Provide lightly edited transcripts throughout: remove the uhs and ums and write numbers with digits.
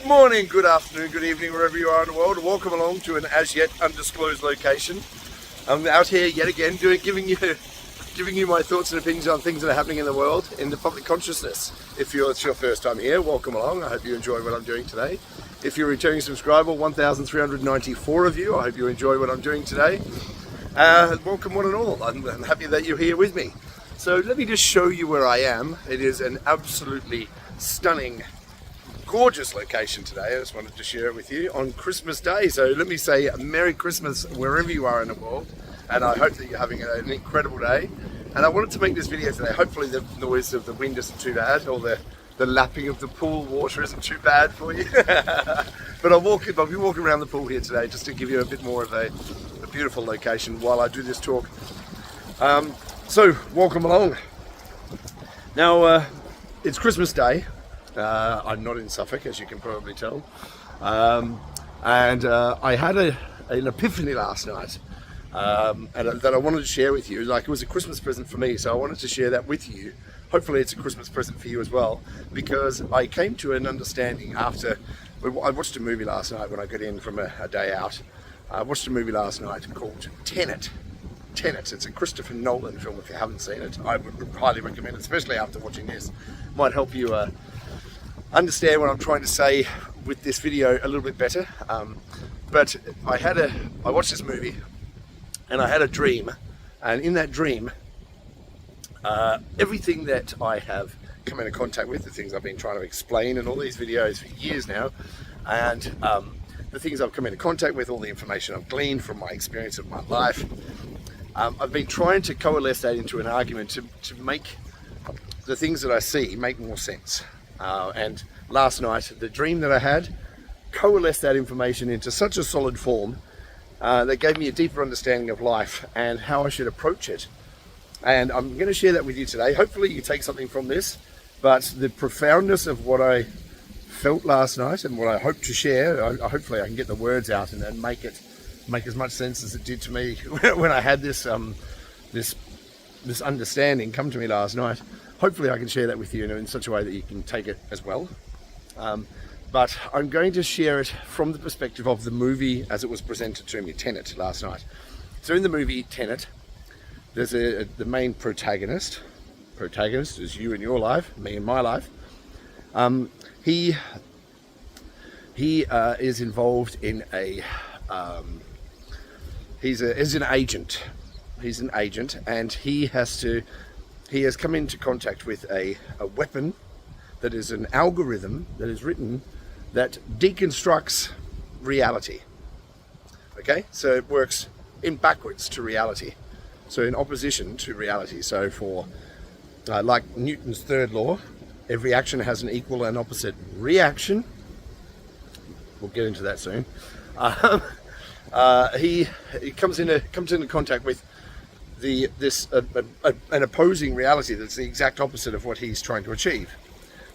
morning, good afternoon, good evening, wherever you are in the world. Welcome along to an as yet undisclosed location. I'm out here yet again giving you my thoughts and opinions on things that are happening in the world, in the public consciousness. If it's your first time here, welcome along. I hope you enjoy what I'm doing today. If you're a returning subscriber, 1,394 of you, I hope you enjoy what I'm doing today. Welcome one and all. I'm happy that you're here with me. So let me just show you where I am. It is an absolutely stunning, gorgeous location today. I just wanted to share it with you on Christmas Day. So let me say a Merry Christmas wherever you are in the world, and I hope that you're having an incredible day. And I wanted to make this video today. Hopefully the noise of the wind isn't too bad, or the lapping of the pool water isn't too bad for you. But I'll be walking around the pool here today just to give you a bit more of a beautiful location while I do this talk. So welcome along. Now it's Christmas Day. I'm not in Suffolk, as you can probably tell, and I had an epiphany last night, and that I wanted to share with you. Like, it was a Christmas present for me, so I wanted to share that with you. Hopefully it's a Christmas present for you as well, because I came to an understanding after I watched a movie last night when I got in from a day out. I watched a movie last night called Tenet. It's a Christopher Nolan film. If you haven't seen it, I would highly recommend it, especially after watching this. Might help you understand what I'm trying to say with this video a little bit better. But I watched this movie and I had a dream, and in that dream everything that I have come into contact with, the things I've been trying to explain in all these videos for years now, and the things I've come into contact with, all the information I've gleaned from my experience of my life, I've been trying to coalesce that into an argument to make the things that I see make more sense. And last night, the dream that I had coalesced that information into such a solid form that gave me a deeper understanding of life and how I should approach it. And I'm going to share that with you today. Hopefully you take something from this, but the profoundness of what I felt last night and what I hope to share, hopefully I can get the words out and make as much sense as it did to me when I had this understanding come to me last night. Hopefully I can share that with you in such a way that you can take it as well. But I'm going to share it from the perspective of the movie as it was presented to me, Tenet, last night. So in the movie Tenet, there's the main protagonist. Protagonist is you in your life, me in my life. He is involved in he's an agent. He's an agent, and he has come into contact with a weapon that is an algorithm that is written that deconstructs reality. Okay, so it works in backwards to reality, so in opposition to reality. So for like Newton's third law, every action has an equal and opposite reaction. We'll get into that soon. He comes into contact with an opposing reality that's the exact opposite of what he's trying to achieve.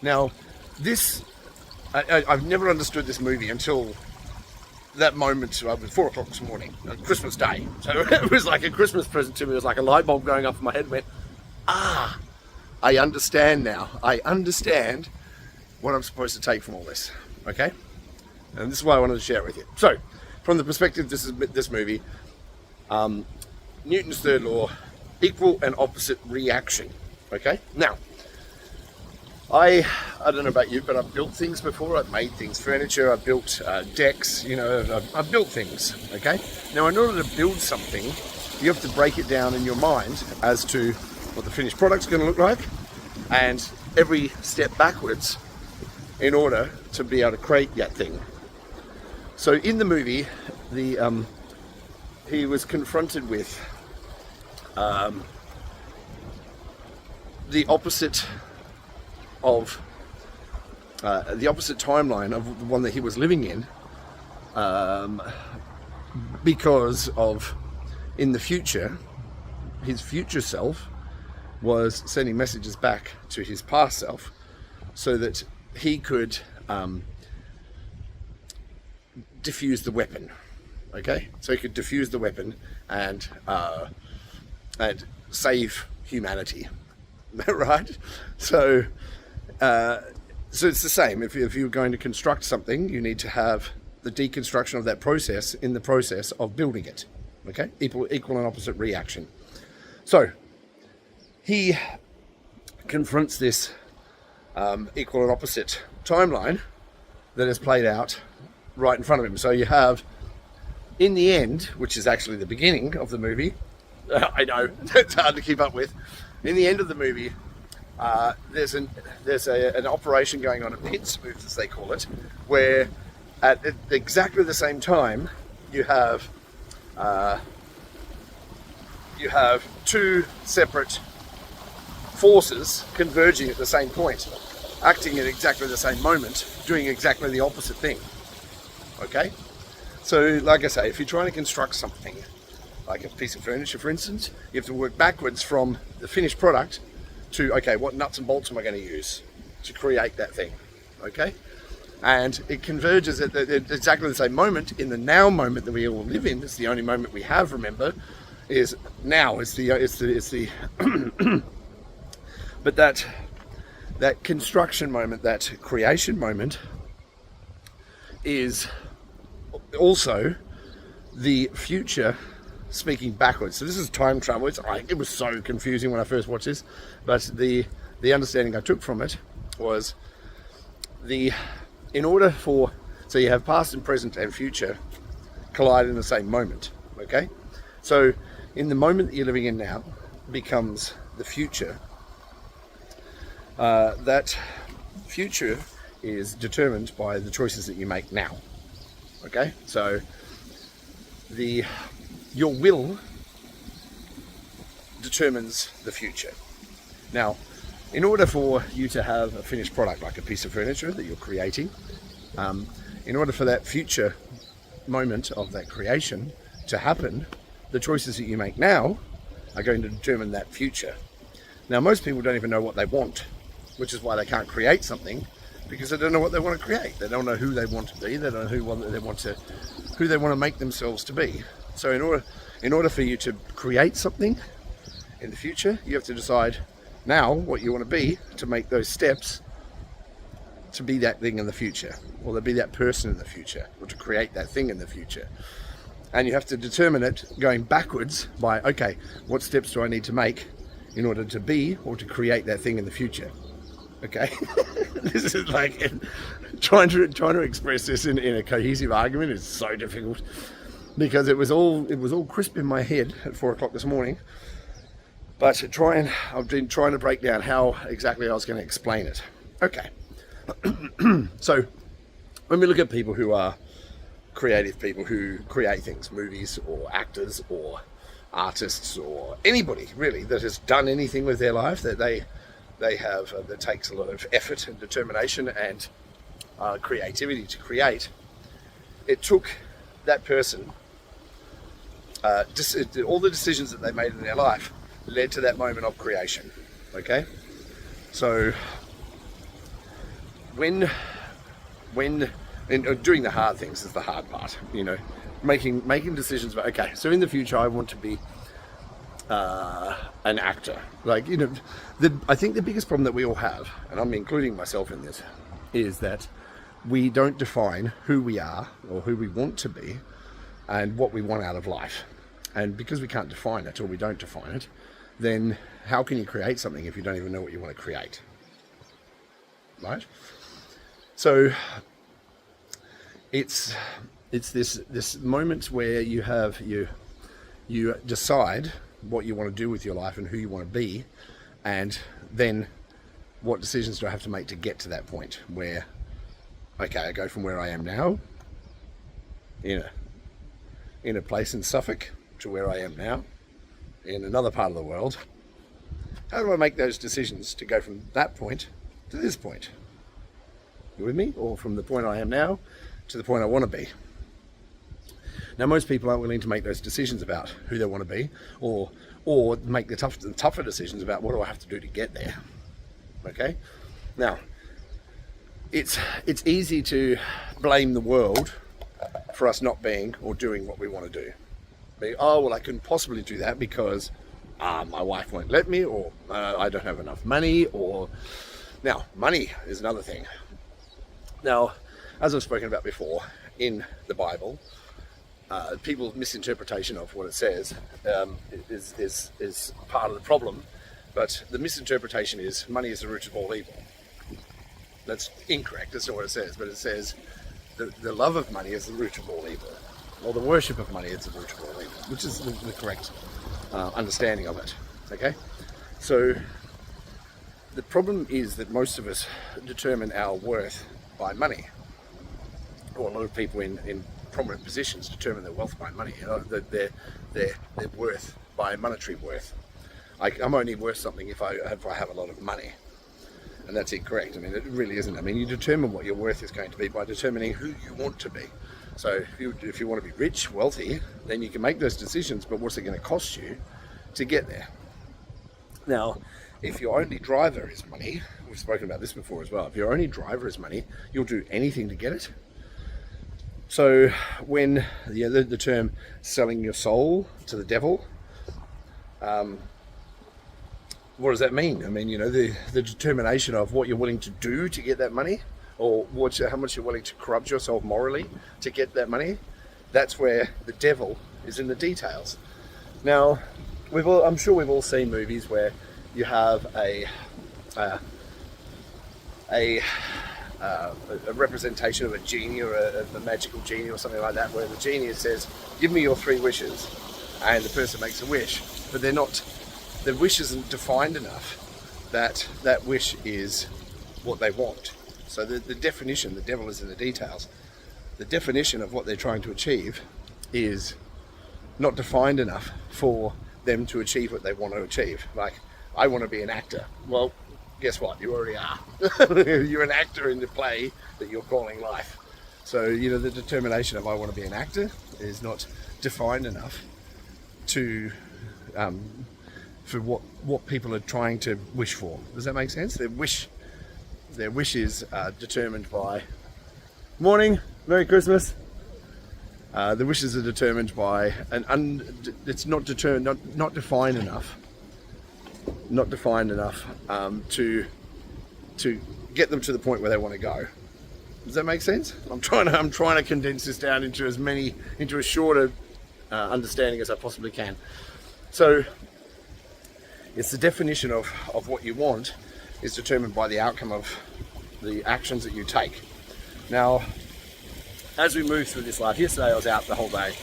Now, I've never understood this movie until that moment. It was 4 o'clock this morning, Christmas Day. So it was like a Christmas present to me. It was like a light bulb going off in my head and went, I understand now. I understand what I'm supposed to take from all this. Okay? And this is why I wanted to share it with you. So, from the perspective of this movie, Newton's third law, equal and opposite reaction. Okay? Now, I don't know about you, but I've built things before. I've made things, furniture, I've built decks, I've built things, okay? Now, in order to build something, you have to break it down in your mind as to what the finished product's going to look like, and every step backwards in order to be able to create that thing. So in the movie, he was confronted with the opposite timeline of the one that he was living in, because of, in the future, his future self was sending messages back to his past self so that he could diffuse the weapon. Okay, so he could diffuse the weapon and save humanity. Right? So So it's the same. If you're going to construct something, you need to have the deconstruction of that process in the process of building it. Okay? Equal and opposite reaction. So he confronts this equal and opposite timeline that is played out right in front of him. So you have, in the end, which is actually the beginning of the movie, I know, it's hard to keep up with. In the end of the movie, there's an operation going on at Pittsmouth, as they call it, where at exactly the same time you have two separate forces converging at the same point, acting at exactly the same moment, doing exactly the opposite thing. Okay? So, like I say, if you're trying to construct something, like a piece of furniture, for instance, you have to work backwards from the finished product to, okay, what nuts and bolts am I going to use to create that thing? Okay? And it converges at exactly the same moment, in the now moment that we all live in. It's the only moment we have, remember, is now. It's the but that construction moment, that creation moment, is also the future speaking backwards. So this is time travel. It was so confusing when I first watched this, but the understanding I took from it was so you have past and present and future collide in the same moment. Okay, so in the moment that you're living in now becomes the future. That future is determined by the choices that you make now. Okay, so your will determines the future. Now, in order for you to have a finished product, like a piece of furniture that you're creating, in order for that future moment of that creation to happen, the choices that you make now are going to determine that future. Now, most people don't even know what they want, which is why they can't create something, because they don't know what they want to create. They don't know who they want to be. They don't know who they want to make themselves to be. So in order for you to create something in the future, you have to decide now what you want to be, to make those steps to be that thing in the future, or to be that person in the future, or to create that thing in the future. And you have to determine it going backwards by, okay, what steps do I need to make in order to be or to create that thing in the future? Okay, this is like trying to express this in a cohesive argument is so difficult, because it was all crisp in my head at 4 o'clock this morning. But I've been trying to break down how exactly I was going to explain it. Okay, so when we look at people who are creative people who create things, movies or actors or artists or anybody really that has done anything with their life that they have that takes a lot of effort and determination and creativity to create, it took that person, all the decisions that they made in their life led to that moment of creation. Okay, so when doing the hard things is the hard part, making decisions about, okay, so in the future I want to be an actor. I think the biggest problem that we all have, and I'm including myself in this, is that we don't define who we are or who we want to be and what we want out of life. And because we can't define it, or we don't define it, then how can you create something if you don't even know what you want to create? Right? So it's this moment where you decide what you want to do with your life and who you want to be, and then what decisions do I have to make to get to that point where, okay, I go from where I am now in a place in Suffolk to where I am now in another part of the world. How do I make those decisions to go from that point to this point? You with me? Or from the point I am now to the point I want to be? Now, most people aren't willing to make those decisions about who they want to be, or make the tougher decisions about what do I have to do to get there. Okay? Now, it's easy to blame the world for us not being or doing what we want to do. I couldn't possibly do that because my wife won't let me, or I don't have enough money, or Now, money is another thing. Now, as I've spoken about before, in the Bible, people's misinterpretation of what it says is part of the problem. But the misinterpretation is money is the root of all evil. That's incorrect. That's not what it says. But it says the love of money is the root of all evil, or the worship of money is the root of all evil, which is the correct understanding of it. Okay, so the problem is that most of us determine our worth by money, or a lot of people in prominent positions determine their wealth by money. You know, their worth by monetary worth. I'm only worth something if I have a lot of money, and that's incorrect. I mean, it really isn't. I mean, you determine what your worth is going to be by determining who you want to be. So if you want to be rich, wealthy, then you can make those decisions, but what's it going to cost you to get there? Now, if your only driver is money, we've spoken about this before as well, if your only driver is money, you'll do anything to get it. So when the term selling your soul to the devil, what does that mean? I mean, you know, the determination of what you're willing to do to get that money, or how much you're willing to corrupt yourself morally to get that money. That's where the devil is in the details. Now, I'm sure we've all seen movies where you have a representation of a genie or a magical genie or something like that, where the genie says, "Give me your 3 wishes," and the person makes a wish, but the wish isn't defined enough that that wish is what they want. So the definition, the devil is in the details. The definition of what they're trying to achieve is not defined enough for them to achieve what they want to achieve. Like, I want to be an actor. Well, guess what? You already are. You're an actor in the play that you're calling life. So, you know, the determination of I want to be an actor is not defined enough to for what people are trying to wish for. Does that make sense? Their wishes are determined by morning, Merry Christmas. The wishes are determined by it's not defined enough to get them to the point where they want to go. Does that make sense? I'm trying to condense this down into as shorter understanding as I possibly can. So it's the definition of what you want is determined by the outcome of the actions that you take. Now, as we move through this life, yesterday I was out the whole day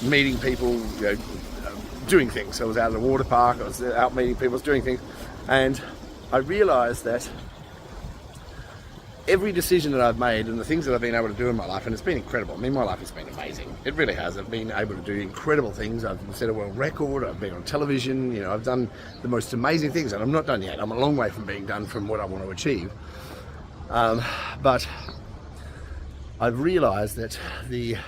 meeting people, you know, doing things. So I was out at the water park, I was out meeting people, I was doing things, and I realized that every decision that I've made and the things that I've been able to do in my life, and it's been incredible. I mean, my life has been amazing. It really has. I've been able to do incredible things. I've set a world record. I've been on television. You know, I've done the most amazing things, and I'm not done yet. I'm a long way from being done from what I want to achieve. But I've realized that it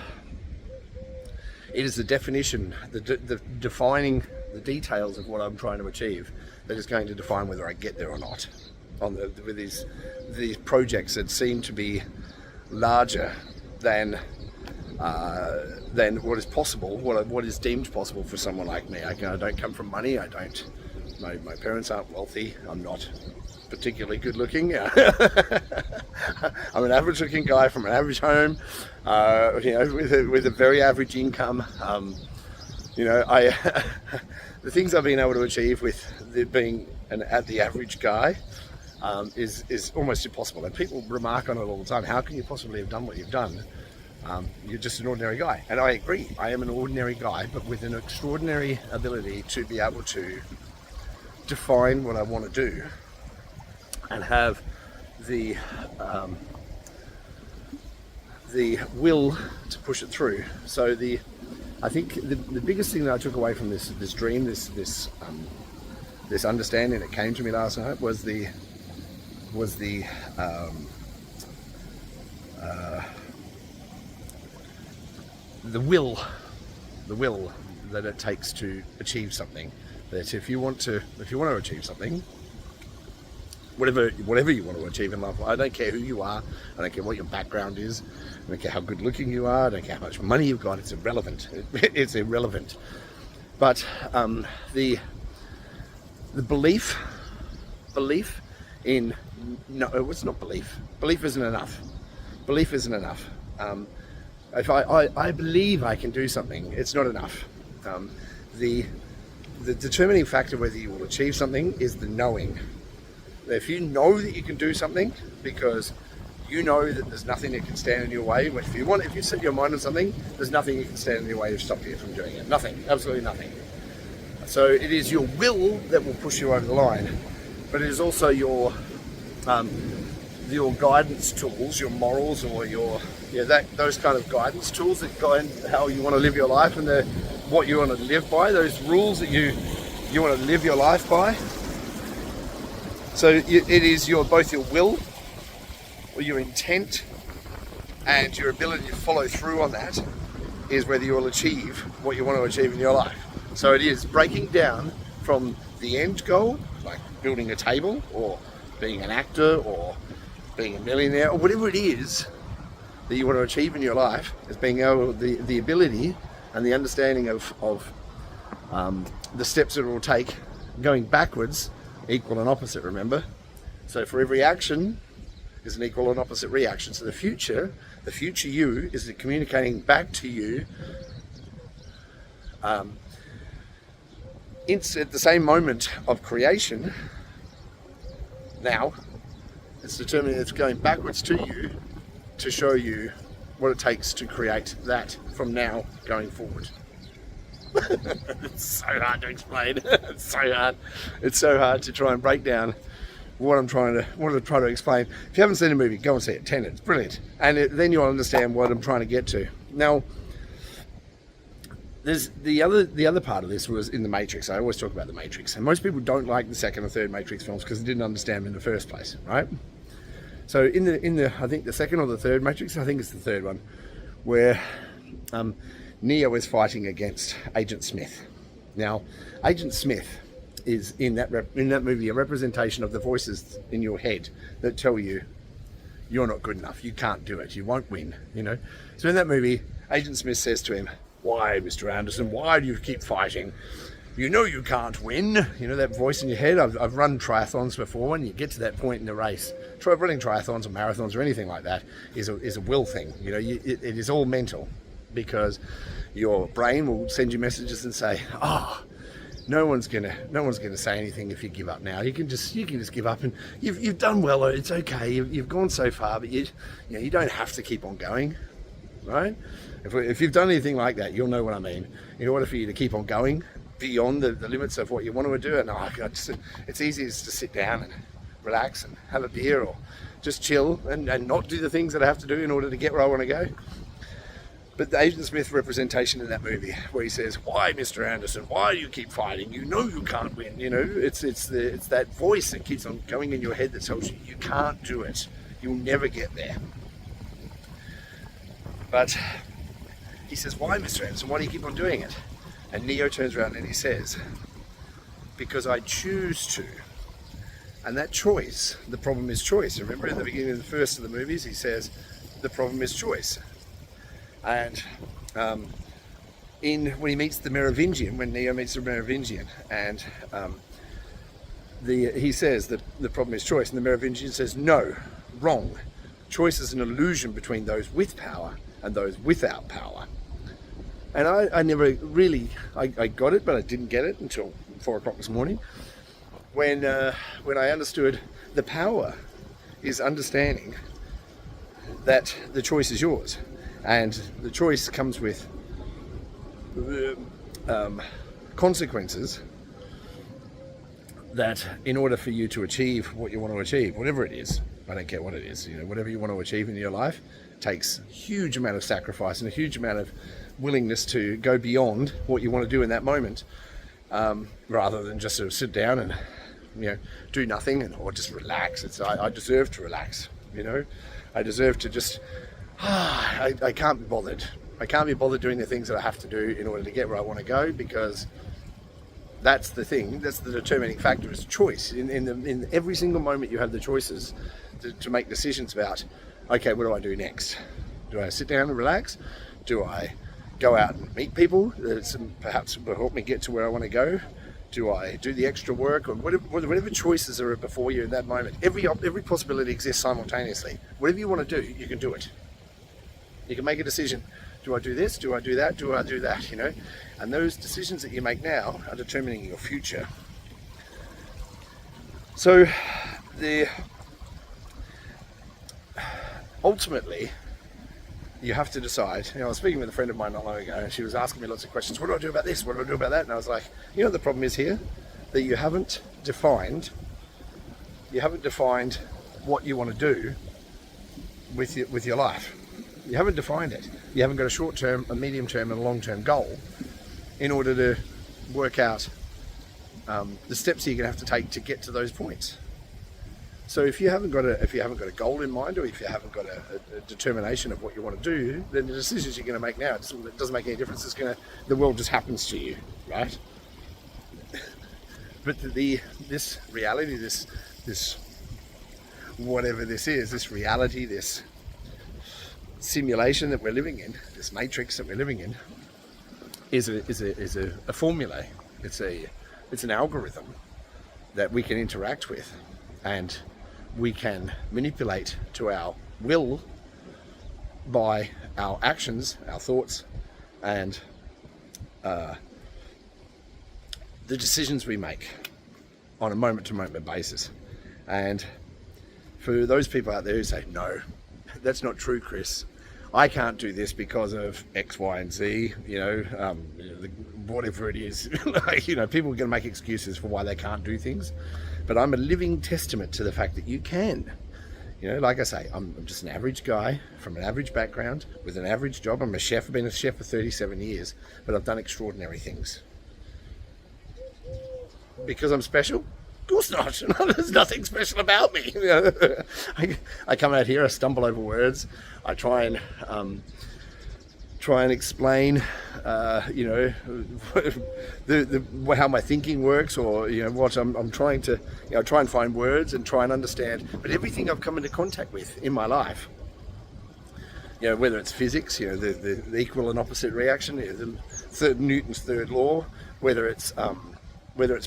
is the definition, the defining the details of what I'm trying to achieve that is going to define whether I get there or not. With these projects that seem to be larger than what is possible, what is deemed possible for someone like me. I don't come from money. My parents aren't wealthy. I'm not particularly good looking. I'm an average looking guy from an average home, you know, with a very average income. You know, the things I've been able to achieve with being the average guy is almost impossible, and people remark on it all the time. How can you possibly have done what you've done? You're just an ordinary guy, and I agree. I am an ordinary guy, but with an extraordinary ability to be able to define what I want to do and have the will to push it through. So I think the biggest thing that I took away from this dream, this understanding that came to me last night was the will that it takes to achieve something. That if you want to achieve something, whatever you want to achieve in life, I don't care who you are, I don't care what your background is, I don't care how good looking you are, I don't care how much money you've got, it's irrelevant. It's irrelevant. But the belief belief in, no, it's not belief. Belief isn't enough. Belief isn't enough. If I believe I can do something, it's not enough. The determining factor whether you will achieve something is the knowing. If you know that you can do something, because you know that there's nothing that can stand in your way. If you set your mind on something, there's nothing that can stand in your way to stop you from doing it. Nothing, absolutely nothing. So it is your will that will push you over the line, but it is also your guidance tools, your morals, or those kind of guidance tools that guide how you want to live your life and what you want to live by. Those rules that you want to live your life by. So it is both your will, or your intent, and your ability to follow through on that is whether you will achieve what you want to achieve in your life. So it is breaking down from the end goal, like building a table or being an actor or being a millionaire or whatever it is that you want to achieve in your life, as being able the ability and the understanding of the steps that it will take. Going backwards, equal and opposite, remember? So for every action is an equal and opposite reaction. So the future you is communicating back to you it's at the same moment of creation. Now it's going backwards to you to show you what it takes to create that from now going forward. It's so hard to explain. It's so hard to try and break down what I'm trying to explain. If you haven't seen the movie, go and see it. Tenet, it's brilliant, and then you'll understand what I'm trying to get to. Now, there's the other part of this was in TheMatrix. I always talk about TheMatrix, and most people don't like the second or third Matrix films because they didn't understand them in the first place, right? So in the I think the second or the third Matrix, I think it's the third one, where Neo is fighting against Agent Smith. Now, Agent Smith is in that movie a representation of the voices in your head that tell you you're not good enough, you can't do it, you won't win, So in that movie, Agent Smith says to him, "Why, Mr. Anderson, why do you keep fighting? You know you can't win." That voice in your head. I've run triathlons before. When you get to that point in the race, running triathlons or marathons or anything like that is a will thing. It is all mental, because your brain will send you messages and say, no one's gonna say anything if you give up now. You can just give up, and you've done well. It's okay. You've gone so far, but you don't have to keep on going, right? If you've done anything like that, you'll know what I mean. In order for you to keep on going beyond the limits of what you want to do, and it's easy just to sit down and relax and have a beer or just chill and not do the things that I have to do in order to get where I want to go. But the Agent Smith representation in that movie, where he says, "Why, Mr. Anderson? Why do you keep fighting? You know you can't win." It's that voice that keeps on going in your head that tells you you can't do it. You'll never get there. But he says, "Why, Mr. Anderson? Why do you keep on doing it?" And Neo turns around and he says, "Because I choose to." And that choice, the problem is choice. Remember at the beginning of the first of the movies, he says, the problem is choice. And when he meets the Merovingian, when Neo meets the Merovingian, and he says that the problem is choice, and the Merovingian says, "No, wrong. Choice is an illusion between those with power and those without power." And I never really, I got it, but I didn't get it until 4 o'clock this morning, when I understood the power is understanding that the choice is yours. And the choice comes with consequences that, in order for you to achieve what you want to achieve, whatever it is, I don't care what it is, whatever you want to achieve in your life, takes a huge amount of sacrifice and a huge amount of willingness to go beyond what you want to do in that moment, rather than just sort of sit down and do nothing or just relax. I deserve to relax. I deserve to just. I can't be bothered. I can't be bothered doing the things that I have to do in order to get where I want to go, because that's the thing. That's the determining factor, is choice. In every single moment, you have the choices to make decisions about. Okay, what do I do next? Do I sit down and relax? Do I go out and meet people that perhaps will help me get to where I want to go? Do I do the extra work? Or whatever choices are before you in that moment. Every possibility exists simultaneously. Whatever you want to do, you can do it. You can make a decision. Do I do this? Do I do that? Do I do that? You know, and those decisions that you make now are determining your future. So, ultimately, you have to decide. You know, I was speaking with a friend of mine not long ago, and she was asking me lots of questions. What do I do about this? What do I do about that? And I was like, you know, the problem is here that you haven't defined what you want to do with your life. You haven't defined it. You haven't got a short-term, a medium-term, and a long-term goal in order to work out the steps you're going to have to take to get to those points. So if you haven't got a goal in mind, or if you haven't got a determination of what you want to do, then the decisions you're going to make now, it doesn't make any difference. The world just happens to you, right? But this reality, this whatever this is, this reality, this simulation that we're living in, this matrix that we're living in, is a formula. It's an algorithm that we can interact with, and we can manipulate to our will by our actions, our thoughts, and the decisions we make on a moment-to-moment basis. And for those people out there who say, no, that's not true, Chris, I can't do this because of X, Y, and Z, whatever it is. People are going to make excuses for why they can't do things. But I'm a living testament to the fact that you can. Like I say, I'm just an average guy from an average background with an average job. I'm a chef. I've been a chef for 37 years, but I've done extraordinary things. Because I'm special? Of course not. There's nothing special about me. I come out here, I stumble over words, I try and explain, how my thinking works, or what I'm trying to, try and find words and try and understand. But everything I've come into contact with in my life, whether it's physics, the equal and opposite reaction, Newton's third law, whether it's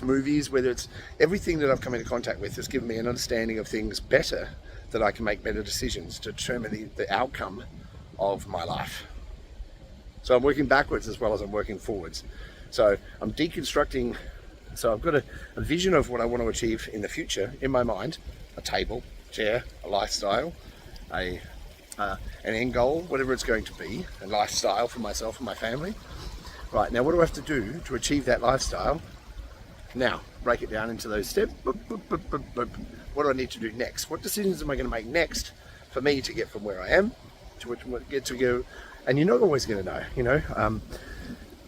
movies, whether it's everything that I've come into contact with has given me an understanding of things better, that I can make better decisions to determine the outcome of my life. So I'm working backwards as well as I'm working forwards. So I'm deconstructing. So I've got a vision of what I want to achieve in the future in my mind: a table, chair, a lifestyle, an end goal, whatever it's going to be, a lifestyle for myself and my family. Right, now what do I have to do to achieve that lifestyle? Now, break it down into those steps. Boop, boop, boop, boop, boop. What do I need to do next? What decisions am I going to make next for me to get from where I am to get to go? And you're not always going to know.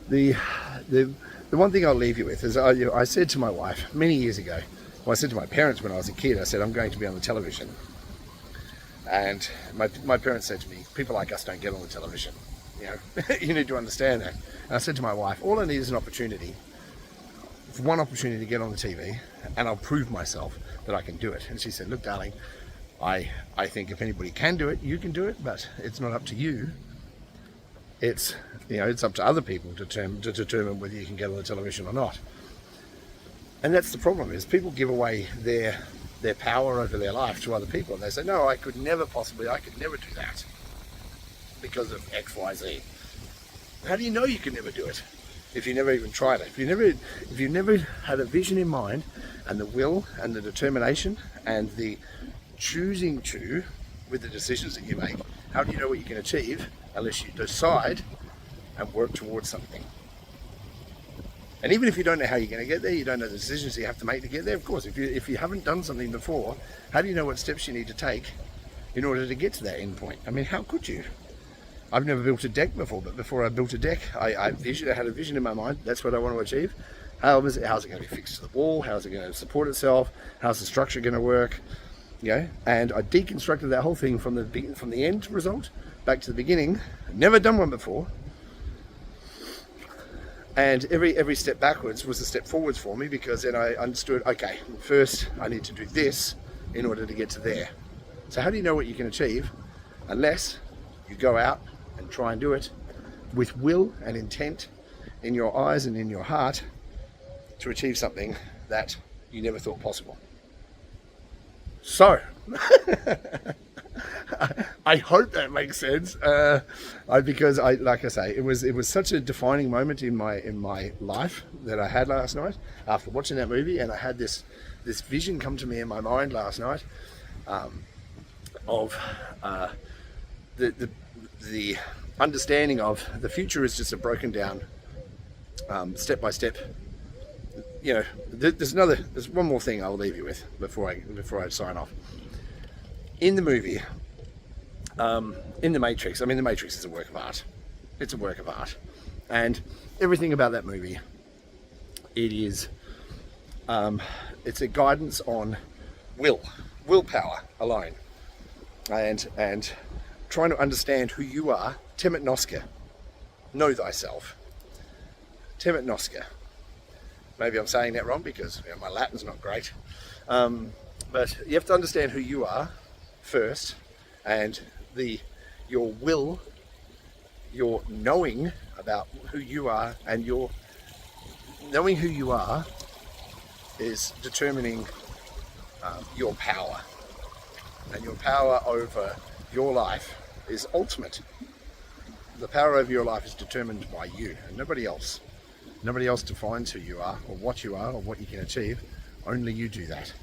The one thing I'll leave you with is I said to my wife many years ago, I said to my parents when I was a kid, I said, I'm going to be on the television. And my parents said to me, people like us don't get on the television. You need to understand that. And I said to my wife, all I need is an opportunity. One opportunity to get on the TV, and I'll prove myself that I can do it. And she said, look, darling, I think if anybody can do it, you can do it, but it's not up to you. It's up to other people to determine whether you can get on the television or not. And that's the problem, is people give away their power over their life to other people, and they say, no, I could never do that because of X, Y, Z. How do you know you can never do it? If you never even tried it, if you never had a vision in mind, and the will and the determination and the choosing to with the decisions that you make, how do you know what you can achieve unless you decide and work towards something? And even if you don't know how you're going to get there, you don't know the decisions you have to make to get there. Of course, if you haven't done something before, how do you know what steps you need to take in order to get to that end point? I mean, how could you? I've never built a deck before, but before I built a deck, I had a vision in my mind. That's what I want to achieve. How's it going to be fixed to the wall? How's it going to support itself? How's the structure going to work? And I deconstructed that whole thing from the end result back to the beginning. Never done one before. And every step backwards was a step forwards for me, because then I understood, okay, first I need to do this in order to get to there. So how do you know what you can achieve unless you go out and try and do it with will and intent in your eyes and in your heart, to achieve something that you never thought possible. So, I hope that makes sense. Because like I say, it was such a defining moment in my life that I had last night after watching that movie, and I had this vision come to me in my mind last night of the understanding of the future is just a broken down step by step. You know, there's one more thing I'll leave you with before I sign off. In the movie, in The Matrix, I mean, The Matrix is a work of art. It's a work of art, and everything about that movie, it's a guidance on willpower alone, and trying to understand who you are. Temet noska, know thyself. Temet noska. Maybe I'm saying that wrong because my Latin's not great, but you have to understand who you are first, and your will, your knowing about who you are, and your knowing who you are is determining your power, and your power over your life is ultimate. The power over your life is determined by you and nobody else. Nobody else defines who you are or what you can achieve. Only you do that.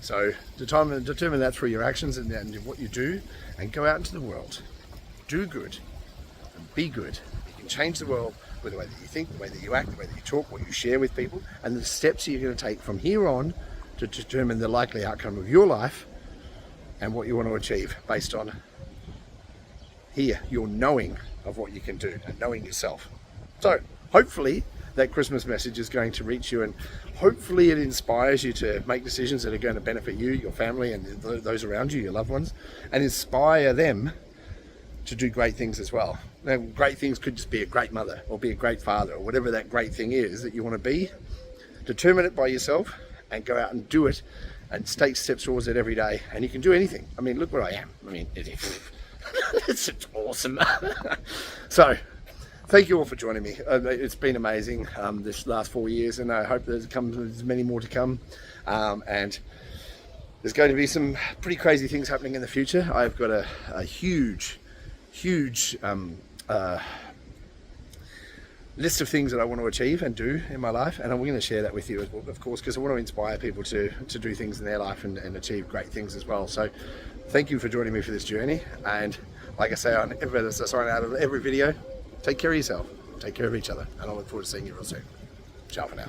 So determine that through your actions and what you do, and go out into the world. Do good and be good. You can change the world with the way that you think, the way that you act, the way that you talk, what you share with people, and the steps you're going to take from here on to determine the likely outcome of your life and what you want to achieve based on your knowing of what you can do and knowing yourself. So hopefully that Christmas message is going to reach you, and hopefully it inspires you to make decisions that are going to benefit you, your family, and those around you, your loved ones, and inspire them to do great things as well. Now, great things could just be a great mother or be a great father or whatever that great thing is that you want to be. Determine it by yourself and go out and do it and take steps towards it every day. And you can do anything. I mean, look where I am. I mean, it's awesome. So, thank you all for joining me. It's been amazing this last 4 years, and I hope there's many more to come. And there's going to be some pretty crazy things happening in the future. I've got a huge list of things that I want to achieve and do in my life, and I'm going to share that with you, of course, because I want to inspire people to do things in their life and achieve great things as well. So thank you for joining me for this journey, and like I say on every video, take care of yourself, take care of each other, and I look forward to seeing you real soon. Ciao for now.